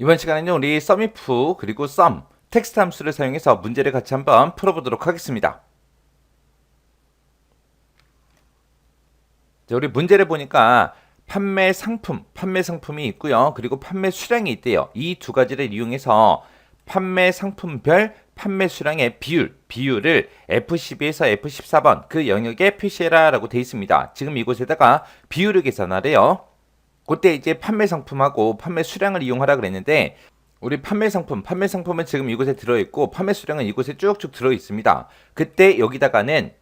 이번 시간에는 우리 SUMIF 그리고 SUM 텍스트 함수를 사용해서 문제를 같이 한번 풀어보도록 하겠습니다. 자, 우리 문제를 보니까 판매 상품이 있고요. 그리고 판매 수량이 있대요. 이 두 가지를 이용해서 판매 상품별 판매 수량의 비율을 F12에서 F14번 그 영역에 표시해라 라고 되어 있습니다. 지금 이곳에다가 비율을 계산하래요. 그때 이제 판매 상품하고 판매 수량을 이용하라 그랬는데 우리 판매 상품은 지금 이곳에 들어있고 판매 수량은 이곳에 쭉쭉 들어있습니다. 그때 여기다가는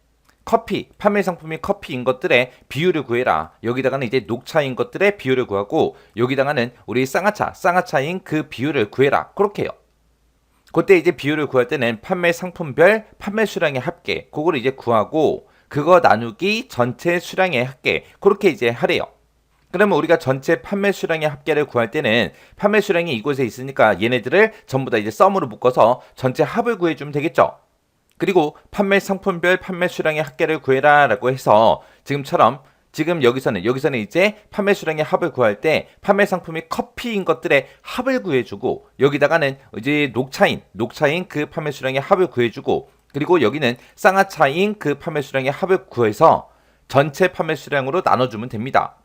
판매 상품이 커피인 것들의 비율을 구해라. 여기다가는 이제 녹차인 것들의 비율을 구하고 여기다가는 우리 쌍화차인 그 비율을 구해라. 그렇게 해요. 그때 이제 비율을 구할 때는 판매 상품별 판매 수량의 합계 그거를 이제 구하고 그거 나누기 전체 수량의 합계 그렇게 이제 하래요. 그러면 우리가 전체 판매 수량의 합계를 구할 때는 판매 수량이 이곳에 있으니까 얘네들을 전부 다 이제 썸으로 묶어서 전체 합을 구해주면 되겠죠. 그리고 판매 상품별 판매 수량의 합계를 구해라 라고 해서 지금 여기서는 이제 판매 수량의 합을 구할 때 판매 상품이 커피인 것들의 합을 구해주고 여기다가는 이제 녹차인 그 판매 수량의 합을 구해주고 그리고 여기는 쌍화차인 그 판매 수량의 합을 구해서 전체 판매 수량으로 나눠주면 됩니다.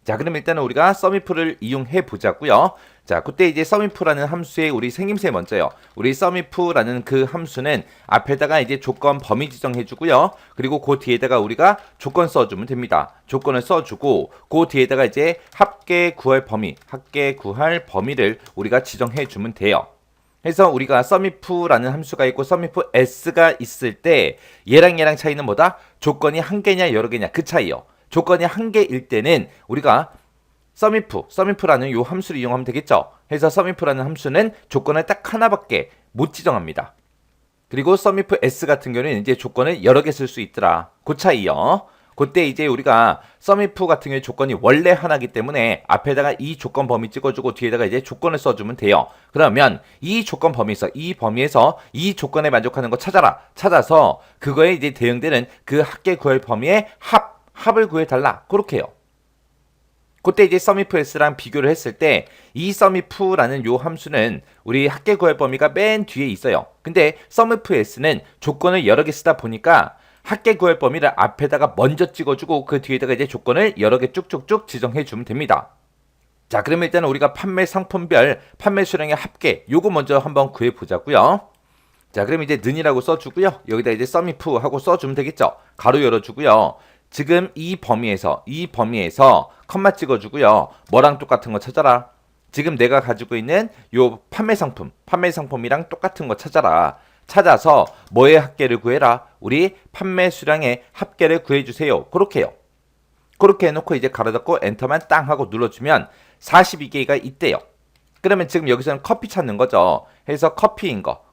자, 그럼 일단은 우리가 SUMIF를 이용해 보자고요. 자, 그때 이제 SUMIF라는 함수의 우리 생김새 먼저요. 우리 SUMIF라는 그 함수는 앞에다가 이제 조건 범위 지정해 주고요. 그리고 그 뒤에다가 우리가 조건 써주면 됩니다. 조건을 써주고 그 뒤에다가 이제 합계 구할 범위를 우리가 지정해 주면 돼요. 그래서 우리가 SUMIF라는 함수가 있고 SUMIFS가 있을 때 얘랑 차이는 뭐다? 조건이 한 개냐 여러 개냐 그 차이요. 조건이 한 개일 때는 우리가 SUMIF라는 요 함수를 이용하면 되겠죠. 그래서 SUMIF라는 함수는 조건을 딱 하나밖에 못 지정합니다. 그리고 SUMIFS 같은 경우는 이제 조건을 여러 개 쓸 수 있더라. 그 차이요. 그때 이제 우리가 SUMIF 같은 경우에 조건이 원래 하나이기 때문에 앞에다가 이 조건 범위 찍어주고 뒤에다가 이제 조건을 써주면 돼요. 그러면 이 범위에서 이 조건에 만족하는 거 찾아서 그거에 이제 대응되는 그 합계 구할 범위의 합을 구해달라. 그렇게 해요. 그때 이제 SUMIFS랑 비교를 했을 때 이 SUMIF라는 요 함수는 우리 합계 구할 범위가 맨 뒤에 있어요. 근데 SUMIFS는 조건을 여러 개 쓰다 보니까 합계 구할 범위를 앞에다가 먼저 찍어주고 그 뒤에다가 이제 조건을 여러 개 쭉쭉쭉 지정해주면 됩니다. 자, 그러면 일단 우리가 판매 상품별 판매 수량의 합계 요거 먼저 한번 구해보자고요. 자, 그럼 이제 는이라고 써주고요. 여기다 이제 SUMIF 하고 써주면 되겠죠. 가로 열어주고요. 지금 이 범위에서 컴마 찍어주고요. 뭐랑 똑같은 거 찾아라. 지금 내가 가지고 있는 요 판매 상품이랑 똑같은 거 찾아라. 찾아서 뭐의 합계를 구해라. 우리 판매 수량의 합계를 구해주세요. 그렇게 해요. 그렇게 해놓고 이제 가로 닫고 엔터만 땅 하고 눌러주면 42개가 있대요. 그러면 지금 여기서는 커피 찾는 거죠. 해서 커피인 거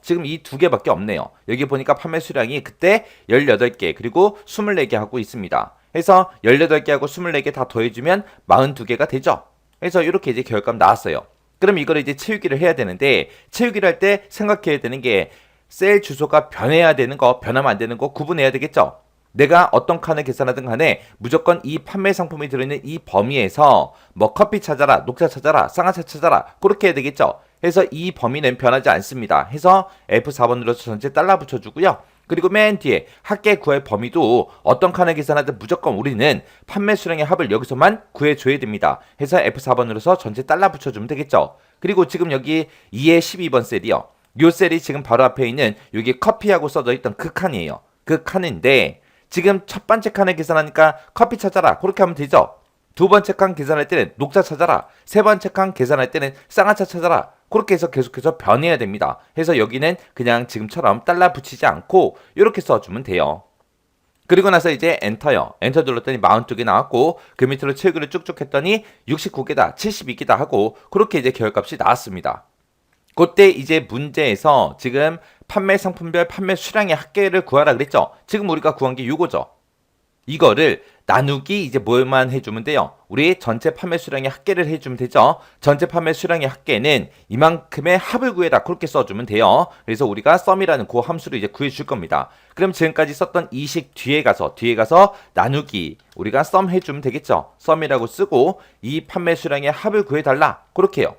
지금 이 두 개밖에 없네요. 여기 보니까 판매 수량이 그때 18개 그리고 24개 하고 있습니다. 해서 18개 하고 24개 다 더해주면 42개가 되죠. 그래서 이렇게 이제 결과가 나왔어요. 그럼 이거를 이제 채우기를 해야 되는데 채우기를 할 때 생각해야 되는 게 셀 주소가 변해야 되는 거 변하면 안 되는 거 구분해야 되겠죠. 내가 어떤 칸을 계산하든 간에 무조건 이 판매 상품이 들어있는 이 범위에서 뭐 커피 찾아라, 녹차 찾아라, 쌍화차 찾아라 그렇게 해야 되겠죠. 해서 이 범위는 변하지 않습니다. 해서 F4번 눌러서 전체 달러 붙여주고요. 그리고 맨 뒤에 합계 구할 범위도 어떤 칸을 계산하든 무조건 우리는 판매 수량의 합을 여기서만 구해줘야 됩니다. 해서 F4번 눌러서 전체 달러 붙여주면 되겠죠. 그리고 지금 여기 2의 12번 셀이요. 요 셀이 지금 바로 앞에 있는 여기 커피하고 써져 있던 그 칸이에요. 그 칸인데 지금 첫 번째 칸을 계산하니까 커피 찾아라 그렇게 하면 되죠. 두 번째 칸 계산할 때는 녹차 찾아라. 세 번째 칸 계산할 때는 쌍화차 찾아라. 그렇게 해서 계속해서 변해야 됩니다. 해서 여기는 그냥 지금처럼 달러 붙이지 않고 이렇게 써주면 돼요. 그리고 나서 이제 엔터요. 엔터 눌렀더니 42개 나왔고 그 밑으로 채우기를 쭉쭉 했더니 69개다 72개다 하고 그렇게 이제 결값이 나왔습니다. 그때 이제 문제에서 지금 판매 상품별 판매 수량의 합계를 구하라 그랬죠. 지금 우리가 구한 게 이거죠. 이거를 나누기 이제 뭐만 해주면 돼요. 우리 전체 판매 수량의 합계를 해주면 되죠. 전체 판매 수량의 합계는 이만큼의 합을 구해라 그렇게 써주면 돼요. 그래서 우리가 SUM이라는 그 함수를 이제 구해줄 겁니다. 그럼 지금까지 썼던 이 식 뒤에 가서 나누기 우리가 SUM 해주면 되겠죠. SUM이라고 쓰고 이 판매 수량의 합을 구해달라 그렇게 해요.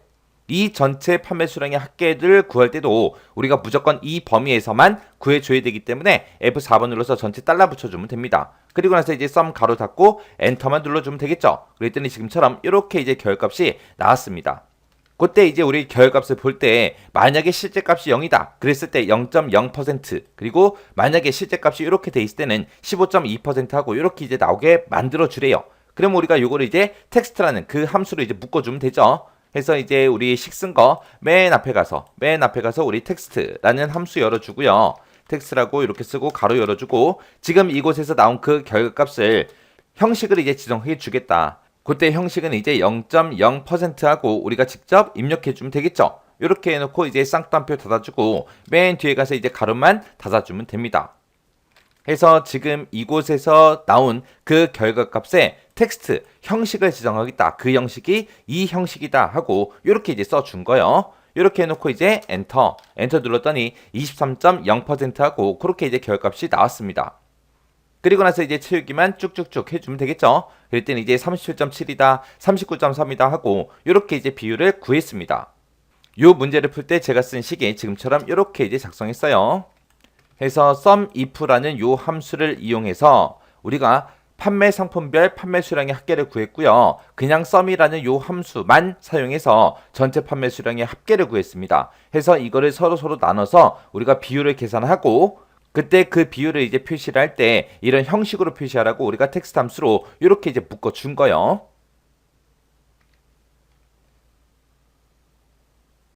이 전체 판매 수량의 합계를 구할 때도 우리가 무조건 이 범위에서만 구해줘야 되기 때문에 F4번 눌러서 전체 달러 붙여주면 됩니다. 그리고 나서 이제 썸 가로 닫고 엔터만 눌러주면 되겠죠. 그랬더니 지금처럼 이렇게 이제 결값이 나왔습니다. 그때 이제 우리 결값을 볼 때 만약에 실제값이 0이다 그랬을 때 0.0% 그리고 만약에 실제값이 이렇게 돼 있을 때는 15.2% 하고 이렇게 이제 나오게 만들어 주래요. 그럼 우리가 요거를 이제 텍스트라는 그 함수로 이제 묶어주면 되죠. 해서 이제 우리 식 쓴 거 맨 앞에 가서 우리 텍스트라는 함수 열어주고요. 텍스트라고 이렇게 쓰고 가로 열어주고 지금 이곳에서 나온 그 결과값을 형식을 이제 지정해 주겠다. 그때 형식은 이제 0.0% 하고 우리가 직접 입력해 주면 되겠죠. 이렇게 해놓고 이제 쌍따옴표 닫아주고 맨 뒤에 가서 이제 가로만 닫아주면 됩니다. 해서 지금 이곳에서 나온 그 결과값에 텍스트 형식을 지정하겠다. 그 형식이 이 형식이다 하고 이렇게 이제 써준 거예요. 이렇게 해놓고 이제 엔터 눌렀더니 23.0% 하고 그렇게 이제 결과값이 나왔습니다. 그리고 나서 이제 채우기만 쭉쭉쭉 해주면 되겠죠. 그랬더니 이제 37.7이다, 39.3이다 하고 이렇게 이제 비율을 구했습니다. 요 문제를 풀 때 제가 쓴 식이 지금처럼 이렇게 이제 작성했어요. 해서 SUMIF라는 요 함수를 이용해서 우리가 판매 상품별 판매 수량의 합계를 구했고요. 그냥 SUM이라는 요 함수만 사용해서 전체 판매 수량의 합계를 구했습니다. 해서 이거를 서로 나눠서 우리가 비율을 계산하고 그때 그 비율을 이제 표시를 할 때 이런 형식으로 표시하라고 우리가 텍스트 함수로 이렇게 이제 묶어 준 거예요.